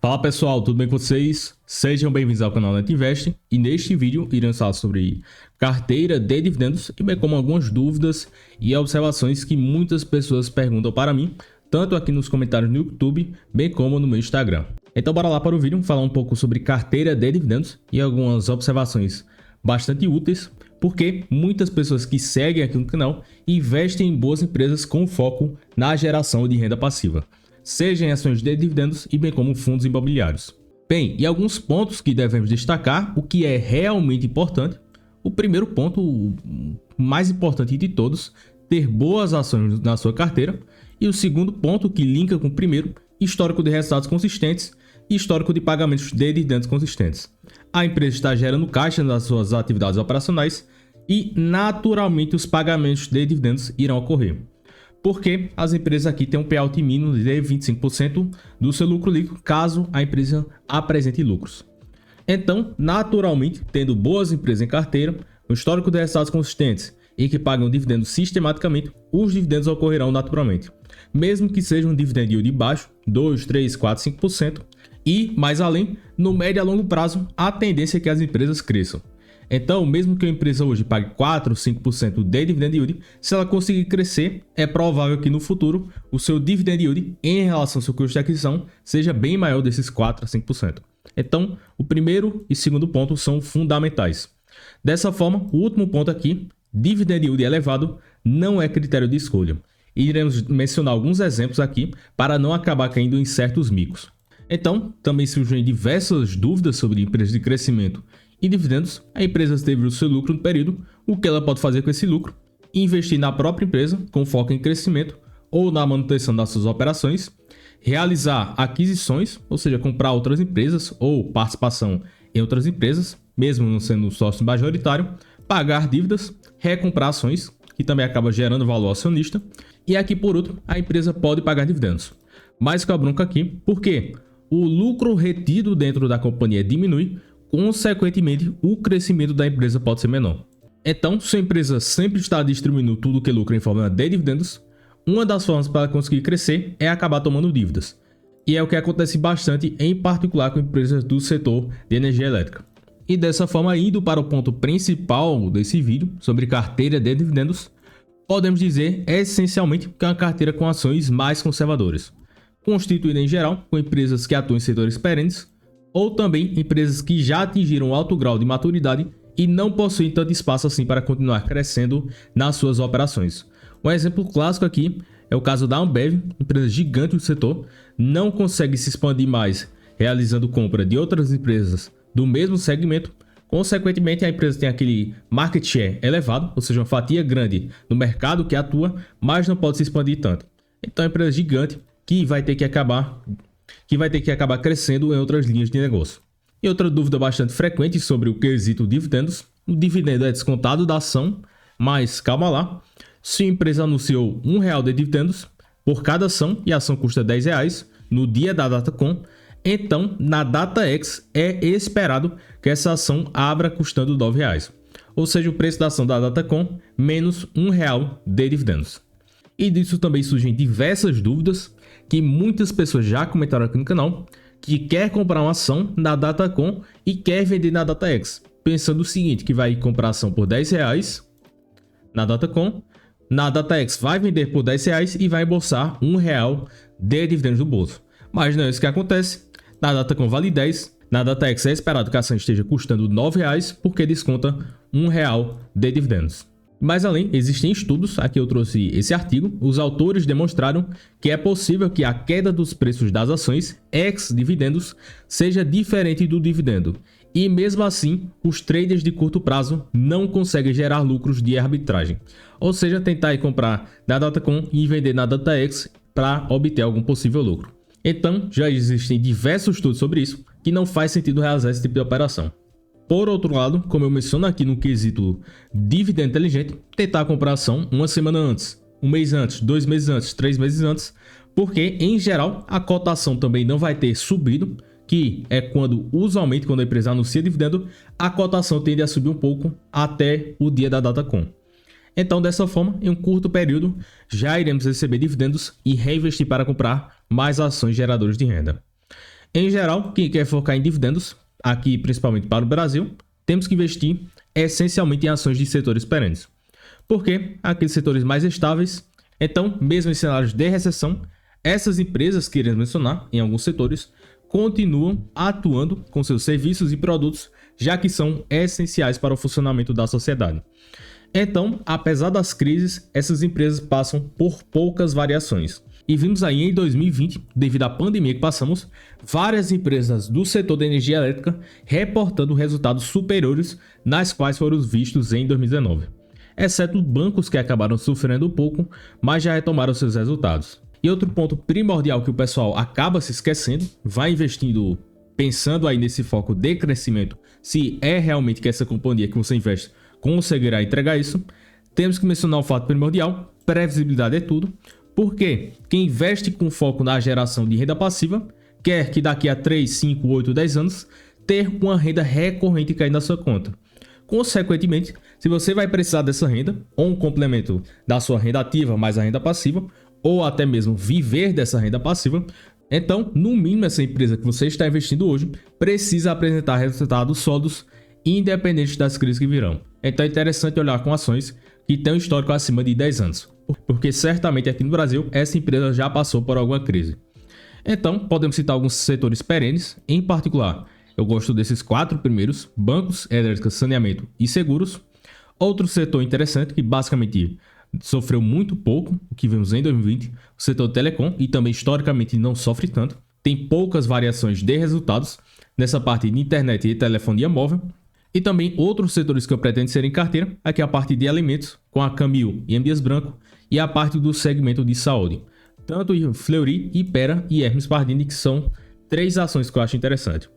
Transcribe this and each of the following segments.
Fala pessoal, tudo bem com vocês? Sejam bem-vindos ao canal NetInvest e neste vídeo iremos falar sobre carteira de dividendos e bem como algumas dúvidas e observações que muitas pessoas perguntam para mim, tanto aqui nos comentários no YouTube, bem como no meu Instagram. Então bora lá para o vídeo falar um pouco sobre carteira de dividendos e algumas observações bastante úteis, porque muitas pessoas que seguem aqui no canal investem em boas empresas com foco na geração de renda passiva, seja em ações de dividendos e bem como fundos imobiliários. Bem, e alguns pontos que devemos destacar, o que é realmente importante. O primeiro ponto, o mais importante de todos, ter boas ações na sua carteira. E o segundo ponto, que linka com o primeiro, histórico de resultados consistentes e histórico de pagamentos de dividendos consistentes. A empresa está gerando caixa nas suas atividades operacionais e, naturalmente, os pagamentos de dividendos irão ocorrer. Porque as empresas aqui têm um payout mínimo de 25% do seu lucro líquido, caso a empresa apresente lucros. Então, naturalmente, tendo boas empresas em carteira, um histórico de resultados consistentes e que pagam dividendos sistematicamente, os dividendos ocorrerão naturalmente. Mesmo que seja um dividend yield baixo, 2, 3, 4, 5%, e, mais além, no médio a longo prazo, a tendência é que as empresas cresçam. Então, mesmo que a empresa hoje pague 4 ou 5% de dividend yield, se ela conseguir crescer, é provável que no futuro o seu dividend yield em relação ao seu custo de aquisição seja bem maior desses 4 a 5%. Então, o primeiro e segundo ponto são fundamentais. Dessa forma, o último ponto aqui, dividend yield elevado, não é critério de escolha. Iremos mencionar alguns exemplos aqui para não acabar caindo em certos micos. Então, também surgem diversas dúvidas sobre empresas de crescimento e dividendos. A empresa teve o seu lucro no período, o que ela pode fazer com esse lucro? Investir na própria empresa, com foco em crescimento ou na manutenção das suas operações, realizar aquisições, ou seja, comprar outras empresas ou participação em outras empresas, mesmo não sendo sócio majoritário, pagar dívidas, recomprar ações, que também acaba gerando valor acionista, e aqui por último, a empresa pode pagar dividendos. Mas com a bronca aqui, por quê? O lucro retido dentro da companhia diminui, consequentemente, o crescimento da empresa pode ser menor. Então, se a empresa sempre está distribuindo tudo que lucra em forma de dividendos, uma das formas para conseguir crescer é acabar tomando dívidas. E é o que acontece bastante, em particular com empresas do setor de energia elétrica. E dessa forma, indo para o ponto principal desse vídeo, sobre carteira de dividendos, podemos dizer essencialmente que é uma carteira com ações mais conservadoras, constituída em geral com empresas que atuam em setores perenes, ou também empresas que já atingiram alto grau de maturidade e não possuem tanto espaço assim para continuar crescendo nas suas operações. Um exemplo clássico aqui é o caso da Ambev, empresa gigante do setor, não consegue se expandir mais realizando compra de outras empresas do mesmo segmento. Consequentemente, a empresa tem aquele market share elevado, ou seja, uma fatia grande no mercado que atua, mas não pode se expandir tanto. Então, é uma empresa gigante que vai ter que acabar crescendo em outras linhas de negócio. E outra dúvida bastante frequente sobre o quesito dividendos: o dividendo é descontado da ação, mas calma lá, se a empresa anunciou R$1 de dividendos por cada ação e a ação custa R$10 no dia da data com, então na data X é esperado que essa ação abra custando R$9, ou seja, o preço da ação da data com menos R$1 de dividendos. E disso também surgem diversas dúvidas que muitas pessoas já comentaram aqui no canal, que quer comprar uma ação na data com e quer vender na data X, pensando o seguinte, que vai comprar a ação por R$10 na data com, na data X vai vender por R$10 e vai embolsar R$1 de dividendos do bolso. Mas não é isso que acontece. Na data com vale 10, na data X é esperado que a ação esteja custando R$9 porque desconta R$1 de dividendos. Mais além, existem estudos, aqui eu trouxe esse artigo, os autores demonstraram que é possível que a queda dos preços das ações ex-dividendos seja diferente do dividendo. E mesmo assim, os traders de curto prazo não conseguem gerar lucros de arbitragem. Ou seja, tentar comprar na data com e vender na data X para obter algum possível lucro. Então, já existem diversos estudos sobre isso, que não faz sentido realizar esse tipo de operação. Por outro lado, como eu menciono aqui no quesito dividendo inteligente, tentar comprar ação uma semana antes, um mês antes, 2 meses antes, 3 meses antes, porque em geral a cotação também não vai ter subido, que é quando usualmente quando a empresa anuncia dividendo, a cotação tende a subir um pouco até o dia da data com. Então, dessa forma, em um curto período, já iremos receber dividendos e reinvestir para comprar mais ações geradoras de renda. Em geral, quem quer focar em dividendos, aqui principalmente para o Brasil, temos que investir essencialmente em ações de setores perenes. Porque aqueles setores mais estáveis, então, mesmo em cenários de recessão, essas empresas que iremos mencionar em alguns setores continuam atuando com seus serviços e produtos, já que são essenciais para o funcionamento da sociedade. Então, apesar das crises, essas empresas passam por poucas variações. E vimos aí em 2020, devido à pandemia que passamos, várias empresas do setor da energia elétrica reportando resultados superiores nas quais foram vistos em 2019. Exceto bancos que acabaram sofrendo um pouco, mas já retomaram seus resultados. E outro ponto primordial que o pessoal acaba se esquecendo, vai investindo pensando aí nesse foco de crescimento, se é realmente que essa companhia que você investe conseguirá entregar isso, temos que mencionar o fato primordial: previsibilidade é tudo, porque quem investe com foco na geração de renda passiva quer que daqui a 3, 5, 8, 10 anos ter uma renda recorrente cair na sua conta. Consequentemente, se você vai precisar dessa renda, ou um complemento da sua renda ativa mais a renda passiva, ou até mesmo viver dessa renda passiva, então, no mínimo, essa empresa que você está investindo hoje precisa apresentar resultados sólidos, independente das crises que virão. Então é interessante olhar com ações que têm um histórico acima de 10 anos, porque certamente aqui no Brasil essa empresa já passou por alguma crise. Então, podemos citar alguns setores perenes, em particular, eu gosto desses 4 primeiros: bancos, elétrica, saneamento e seguros. Outro setor interessante que basicamente sofreu muito pouco, o que vimos em 2020, o setor telecom, e também historicamente não sofre tanto, tem poucas variações de resultados nessa parte de internet e telefonia móvel. E também outros setores que eu pretendo ser em carteira, aqui a parte de alimentos, com a Camil e M. Dias Branco, e a parte do segmento de saúde, tanto Fleury, Hypera e Hermes Pardini, que são 3 ações que eu acho interessante.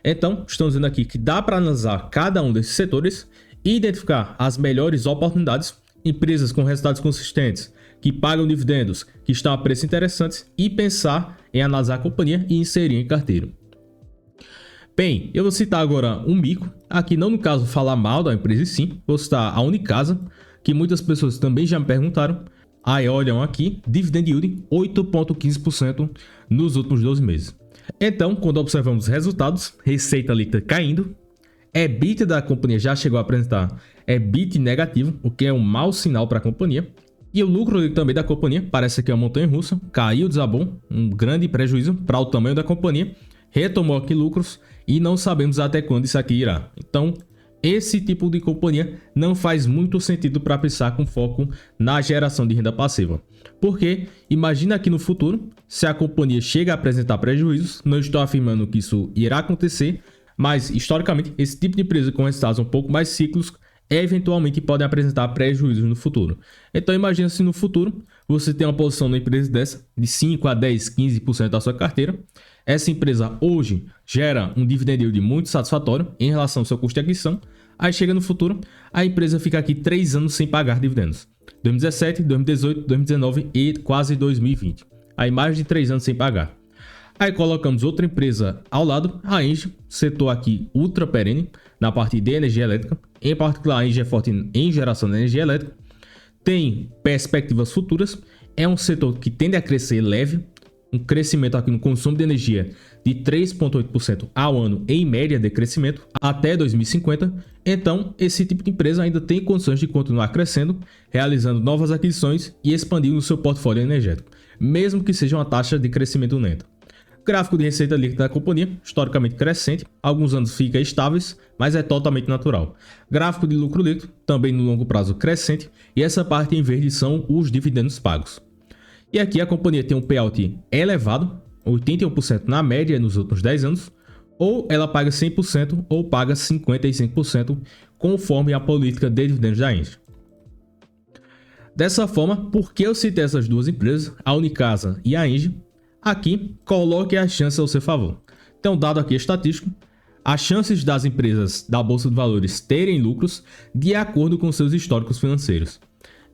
Então, estamos vendo aqui que dá para analisar cada um desses setores e identificar as melhores oportunidades, empresas com resultados consistentes, que pagam dividendos, que estão a preços interessantes, e pensar em analisar a companhia e inserir em carteira. Bem, eu vou citar agora um mico, aqui não no caso falar mal da empresa em si, vou citar a Unicasa, que muitas pessoas também já me perguntaram. Aí olham aqui, dividend yield 8,15% nos últimos 12 meses. Então, quando observamos resultados, receita líquida caindo, EBITDA da companhia já chegou a apresentar EBIT negativo, o que é um mau sinal para a companhia. E o lucro líquido também da companhia parece que é uma montanha-russa, caiu, desabou, um grande prejuízo para o tamanho da companhia, retomou aqui lucros e não sabemos até quando isso aqui irá. Então, esse tipo de companhia não faz muito sentido para pensar com foco na geração de renda passiva. Porque imagina que no futuro, se a companhia chega a apresentar prejuízos, não estou afirmando que isso irá acontecer, mas historicamente esse tipo de empresa com resultados um pouco mais cíclicos eventualmente podem apresentar prejuízos no futuro. Então imagina se no futuro você tem uma posição numa empresa dessa de 5 a 10, 15% da sua carteira. Essa empresa hoje gera um dividend yield muito satisfatório em relação ao seu custo de aquisição. Aí chega no futuro, a empresa fica aqui 3 anos sem pagar dividendos. 2017, 2018, 2019 e quase 2020. Aí mais de 3 anos sem pagar. Aí colocamos outra empresa ao lado, a Engie, setor aqui ultra perene na parte de energia elétrica. Em particular, a Engie é forte em geração de energia elétrica. Tem perspectivas futuras. É um setor que tende a crescer leve. Um crescimento aqui no consumo de energia de 3,8% ao ano em média de crescimento até 2050. Então, esse tipo de empresa ainda tem condições de continuar crescendo, realizando novas aquisições e expandindo o seu portfólio energético, mesmo que seja uma taxa de crescimento lenta. Gráfico de receita líquida da companhia, historicamente crescente, alguns anos fica estáveis, mas é totalmente natural. Gráfico de lucro líquido, também no longo prazo crescente, e essa parte em verde são os dividendos pagos. E aqui a companhia tem um payout elevado, 81% na média nos últimos 10 anos, ou ela paga 100% ou paga 55%, conforme a política de dividendos da Engie. Dessa forma, por que eu citei essas duas empresas, a Unicasa e a Engie? Aqui, coloque as chances ao seu favor. Então, dado aqui estatístico, as chances das empresas da Bolsa de Valores terem lucros de acordo com seus históricos financeiros.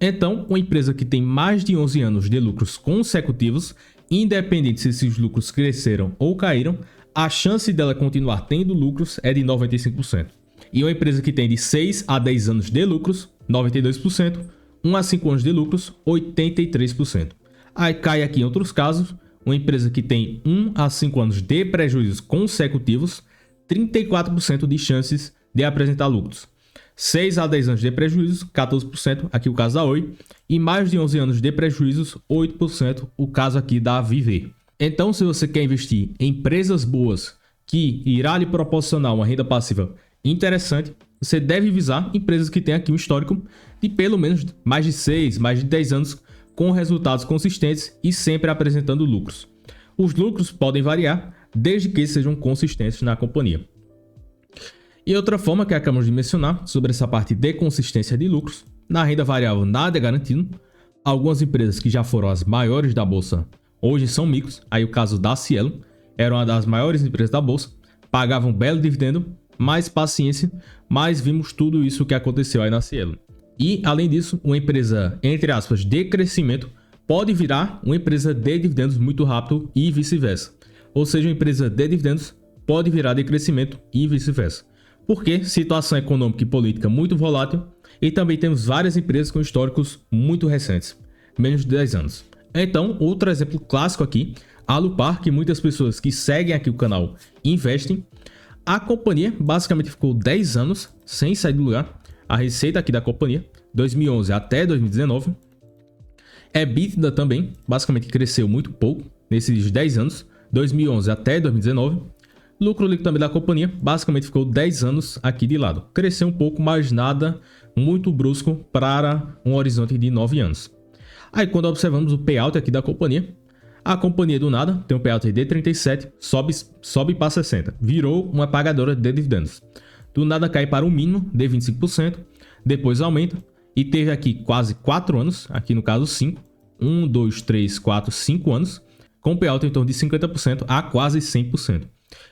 Então, uma empresa que tem mais de 11 anos de lucros consecutivos, independente se esses lucros cresceram ou caíram, a chance dela continuar tendo lucros é de 95%. E uma empresa que tem de 6 a 10 anos de lucros, 92%, 1 a 5 anos de lucros, 83%. Aí cai aqui em outros casos, uma empresa que tem 1 a 5 anos de prejuízos consecutivos, 34% de chances de apresentar lucros. 6 a 10 anos de prejuízos, 14%, aqui o caso da Oi, e mais de 11 anos de prejuízos, 8%, o caso aqui da Viver. Então, se você quer investir em empresas boas que irá lhe proporcionar uma renda passiva interessante, você deve visar empresas que têm aqui um histórico de pelo menos mais de 6, mais de 10 anos com resultados consistentes e sempre apresentando lucros. Os lucros podem variar desde que sejam consistentes na companhia. E outra forma que acabamos de mencionar sobre essa parte de consistência de lucros, na renda variável nada é garantido. Algumas empresas que já foram as maiores da bolsa hoje são micros, aí o caso da Cielo, era uma das maiores empresas da bolsa, pagava um belo dividendo, mais paciência, mas vimos tudo isso que aconteceu aí na Cielo. E, além disso, uma empresa, entre aspas, de crescimento, pode virar uma empresa de dividendos muito rápido e vice-versa. Ou seja, uma empresa de dividendos pode virar de crescimento e vice-versa. Porque situação econômica e política muito volátil e também temos várias empresas com históricos muito recentes, menos de 10 anos. Então, outro exemplo clássico aqui, a Alupar, que muitas pessoas que seguem aqui o canal investem. A companhia basicamente ficou 10 anos sem sair do lugar. A receita aqui da companhia, 2011 até 2019. EBITDA também, basicamente cresceu muito pouco nesses 10 anos, 2011 até 2019. Lucro líquido também da companhia, basicamente ficou 10 anos aqui de lado. Cresceu um pouco, mas nada muito brusco para um horizonte de 9 anos. Aí quando observamos o payout aqui da companhia, a companhia do nada tem um payout de 37, sobe para 60, virou uma pagadora de dividendos. Do nada cai para o mínimo de 25%, depois aumenta e teve aqui quase 4 anos, aqui no caso 5, 1, 2, 3, 4, 5 anos, com payout em torno de 50% a quase 100%.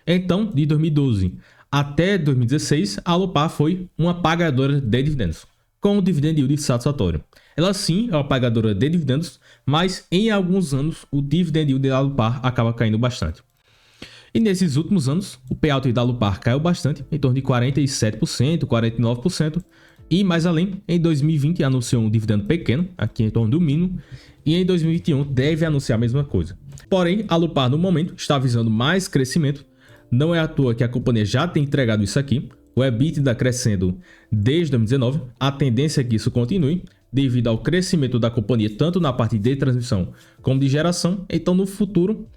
Então, de 2012 até 2016, a Alupar foi uma pagadora de dividendos, com o dividend yield satisfatório. Ela sim é uma pagadora de dividendos, mas em alguns anos o dividend yield da Alupar acaba caindo bastante. E nesses últimos anos, o payout da Alupar caiu bastante, em torno de 47%, 49%, e mais além, em 2020 anunciou um dividendo pequeno, aqui em torno do mínimo, e em 2021 deve anunciar a mesma coisa. Porém, a Alupar no momento está visando mais crescimento, não é à toa que a companhia já tem entregado isso aqui, o EBITDA crescendo desde 2019, a tendência é que isso continue, devido ao crescimento da companhia tanto na parte de transmissão como de geração. Então no futuro,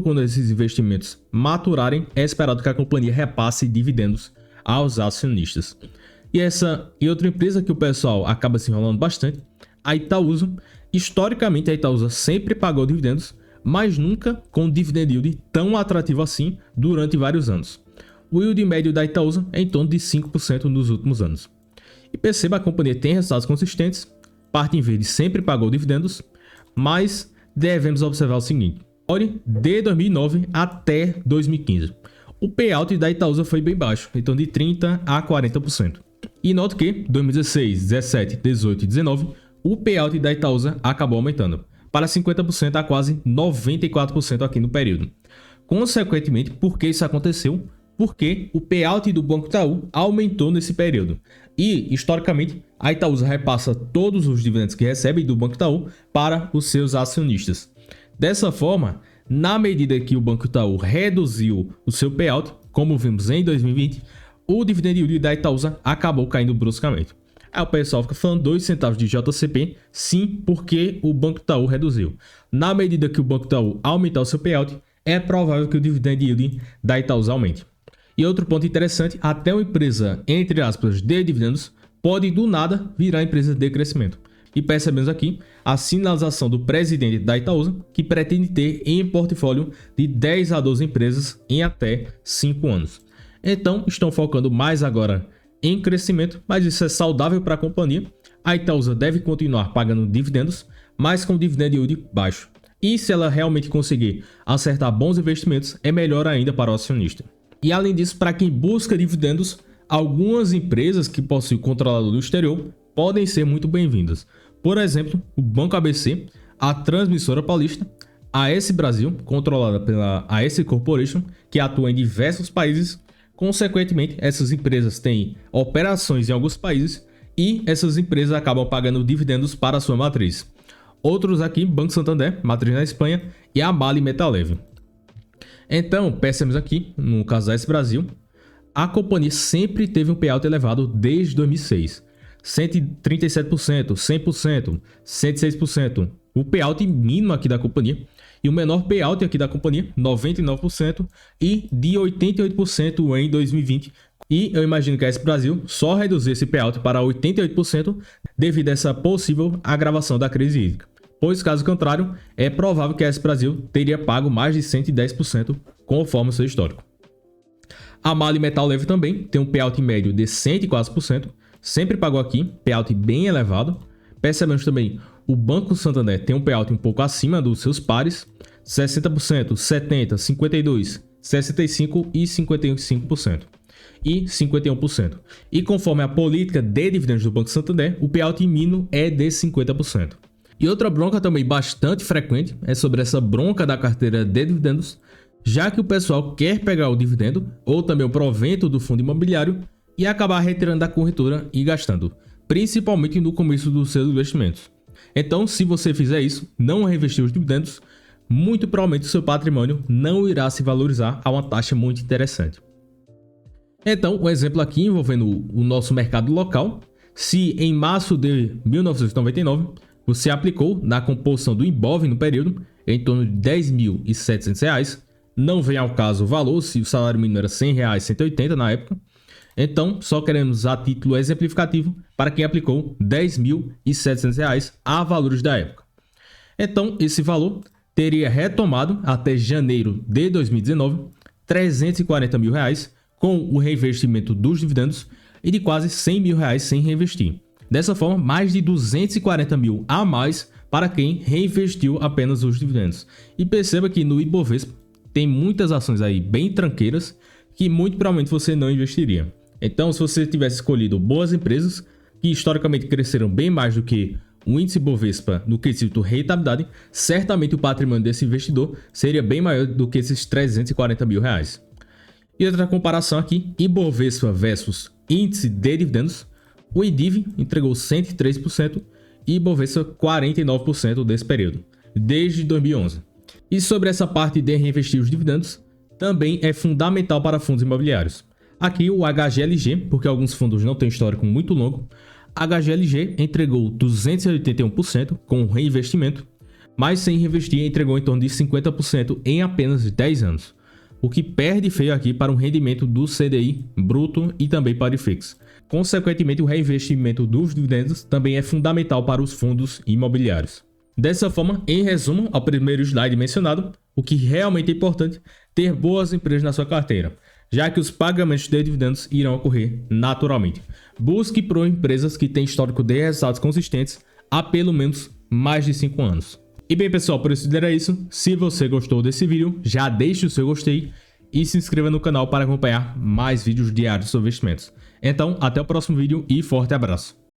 quando esses investimentos maturarem, é esperado que a companhia repasse dividendos aos acionistas. E outra empresa que o pessoal acaba se enrolando bastante, a Itaúsa. Historicamente a Itaúsa sempre pagou dividendos, mas nunca com dividend yield tão atrativo assim durante vários anos. O yield médio da Itaúsa é em torno de 5% nos últimos anos. E perceba, a companhia tem resultados consistentes, parte em verde sempre pagou dividendos, mas devemos observar o seguinte: olhe de 2009 até 2015. O payout da Itaúsa foi bem baixo, em torno de 30% a 40%. E note que 2016, 17, 18 e 19, o payout da Itaúsa acabou aumentando para 50% a quase 94% aqui no período. Consequentemente, por que isso aconteceu? Porque o payout do Banco Itaú aumentou nesse período. E, historicamente, a Itaúsa repassa todos os dividendos que recebe do Banco Itaú para os seus acionistas. Dessa forma, na medida que o Banco Itaú reduziu o seu payout, como vimos em 2020, o dividend yield da Itaúsa acabou caindo bruscamente. Aí o pessoal fica falando 2 centavos de JCP, sim, porque o Banco Itaú reduziu. Na medida que o Banco Itaú aumentar o seu payout, é provável que o dividend yield da Itaúsa aumente. E outro ponto interessante, até uma empresa, entre aspas, de dividendos, pode do nada virar empresa de crescimento. E percebemos aqui a sinalização do presidente da Itaúsa, que pretende ter em portfólio de 10 a 12 empresas em até 5 anos. Então, estão focando mais agora em crescimento, mas isso é saudável para a companhia. A Itaúsa deve continuar pagando dividendos, mas com dividend yield baixo. E se ela realmente conseguir acertar bons investimentos, é melhor ainda para o acionista. E além disso, para quem busca dividendos, algumas empresas que possuem controlador do exterior podem ser muito bem-vindas. Por exemplo, o Banco ABC, a Transmissora Paulista, a AS Brasil, controlada pela AS Corporation, que atua em diversos países. Consequentemente, essas empresas têm operações em alguns países e essas empresas acabam pagando dividendos para a sua matriz. Outros aqui, Banco Santander, matriz na Espanha, e a MAHLE Metal Leve. Então, percebemos aqui, no caso da S Brasil, a companhia sempre teve um payout elevado desde 2006. 137%, 100%, 106%. O payout mínimo aqui da companhia. E o menor payout aqui da companhia, 99%. E de 88% em 2020. E eu imagino que a S Brasil só reduziu esse payout para 88% devido a essa possível agravação da crise hídrica. Pois, caso contrário, é provável que a S Brasil teria pago mais de 110% conforme o seu histórico. A MAHLE Metal Leve também tem um payout médio de 104%, sempre pagou aqui, payout bem elevado. Percebemos também o Banco Santander tem um payout um pouco acima dos seus pares, 60%, 70%, 52%, 65% e 55%. E 51%. E conforme a política de dividendos do Banco Santander, o payout mínimo é de 50%. E outra bronca também bastante frequente é sobre essa bronca da carteira de dividendos, já que o pessoal quer pegar o dividendo ou também o provento do fundo imobiliário e acabar retirando da corretora e gastando, principalmente no começo dos seus investimentos. Então, se você fizer isso, não reinvestir os dividendos, muito provavelmente o seu patrimônio não irá se valorizar a uma taxa muito interessante. Então, um exemplo aqui envolvendo o nosso mercado local, se em março de 1999 você aplicou na composição do Ibov no período em torno de R$10.700, não vem ao caso o valor, se o salário mínimo era R$100, R$180 na época. Então, só queremos a título exemplificativo para quem aplicou R$10.700 a valores da época. Então, esse valor teria retomado até janeiro de 2019 R$340 mil com o reinvestimento dos dividendos e de quase R$100 mil sem reinvestir. Dessa forma, mais de 240 mil a mais para quem reinvestiu apenas os dividendos. E perceba que no Ibovespa tem muitas ações aí bem tranqueiras que muito provavelmente você não investiria. Então, se você tivesse escolhido boas empresas que historicamente cresceram bem mais do que o índice Ibovespa no quesito rentabilidade, certamente o patrimônio desse investidor seria bem maior do que esses R$340 mil. E outra comparação aqui, Ibovespa versus índice de dividendos, o IDIV entregou 103% e Ibovespa 49% desse período, desde 2011. E sobre essa parte de reinvestir os dividendos, também é fundamental para fundos imobiliários. Aqui o HGLG, porque alguns fundos não têm histórico muito longo, HGLG entregou 281% com reinvestimento, mas sem reinvestir entregou em torno de 50% em apenas 10 anos, o que perde feio aqui para um rendimento do CDI bruto e também para o IFIX. Consequentemente, o reinvestimento dos dividendos também é fundamental para os fundos imobiliários. Dessa forma, em resumo ao primeiro slide mencionado, o que realmente é importante é ter boas empresas na sua carteira, já que os pagamentos de dividendos irão ocorrer naturalmente. Busque por empresas que têm histórico de resultados consistentes há pelo menos mais de 5 anos. E bem pessoal, por isso era isso. Se você gostou desse vídeo, já deixe o seu gostei e se inscreva no canal para acompanhar mais vídeos diários sobre investimentos. Então, até o próximo vídeo e forte abraço!